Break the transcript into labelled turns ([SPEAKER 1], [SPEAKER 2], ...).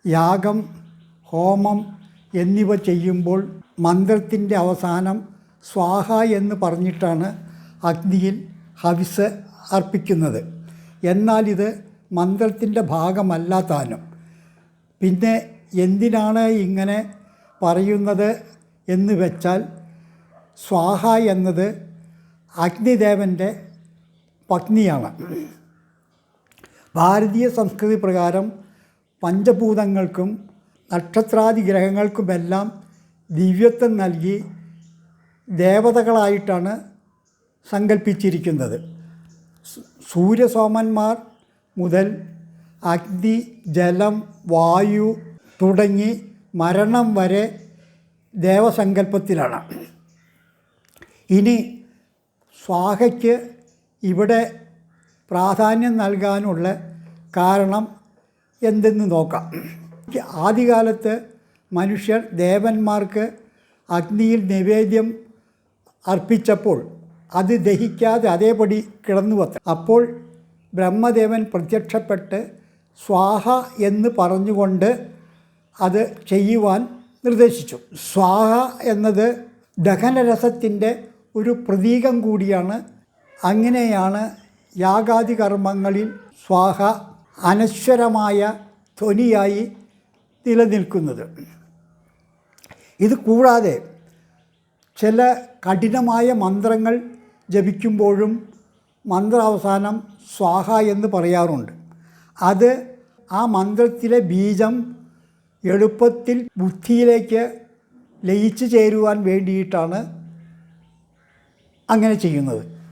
[SPEAKER 1] യാഗം, ഹോമം എന്നിവ ചെയ്യുമ്പോൾ മന്ത്രത്തിൻ്റെ അവസാനം സ്വാഹ എന്ന് പറഞ്ഞിട്ടാണ് അഗ്നിയിൽ ഹവിസ് അർപ്പിക്കുന്നത്. എന്നാൽ ഇത് മന്ത്രത്തിൻ്റെ ഭാഗമല്ല താനും. പിന്നെ എന്തിനാണ് ഇങ്ങനെ പറയുന്നത് എന്ന് വെച്ചാൽ, സ്വാഹ എന്നത് അഗ്നിദേവൻ്റെ പത്നിയാണ്. ഭാരതീയ സംസ്കൃതി പ്രകാരം പഞ്ചഭൂതങ്ങൾക്കും നക്ഷത്രാദി ഗ്രഹങ്ങൾക്കുമെല്ലാം ദിവ്യത്വം നൽകി ദേവതകളായിട്ടാണ് സങ്കല്പിച്ചിരിക്കുന്നത്. സൂര്യസോമന്മാർ മുതൽ അഗ്നി, ജലം, വായു തുടങ്ങി മരണം വരെ ദേവസങ്കല്പത്തിലാണ്. ഇനി സ്വാഹയ്ക്ക് ഇവിടെ പ്രാധാന്യം നൽകാനുള്ള കാരണം എന്തെന്ന് നോക്കാം. ആദ്യകാലത്ത് മനുഷ്യർ ദേവന്മാർക്ക് അഗ്നിയിൽ നിവേദ്യം അർപ്പിച്ചപ്പോൾ അത് ദഹിക്കാതെ അതേപടി കിടന്നുവത്ര. അപ്പോൾ ബ്രഹ്മദേവൻ പ്രത്യക്ഷപ്പെട്ട് സ്വാഹ എന്ന് പറഞ്ഞുകൊണ്ട് അത് ചെയ്യുവാൻ നിർദ്ദേശിച്ചു. സ്വാഹ എന്നത് ദഹനരസത്തിൻ്റെ ഒരു പ്രതീകം കൂടിയാണ്. അങ്ങനെയാണ് യാഗാദി കർമ്മങ്ങളിൽ സ്വാഹ അനശ്വരമായ ധ്വനിയായി നിലനിൽക്കുന്നത്. ഇത് കൂടാതെ ചില കഠിനമായ മന്ത്രങ്ങൾ ജപിക്കുമ്പോഴും മന്ത്രാവസാനം സ്വാഹ എന്ന് പറയാറുണ്ട്. അത് ആ മന്ത്രത്തിലെ ബീജം എളുപ്പത്തിൽ ബുദ്ധിയിലേക്ക് ലയിച്ചു ചേരുവാൻ വേണ്ടിയിട്ടാണ് അങ്ങനെ ചെയ്യുന്നത്.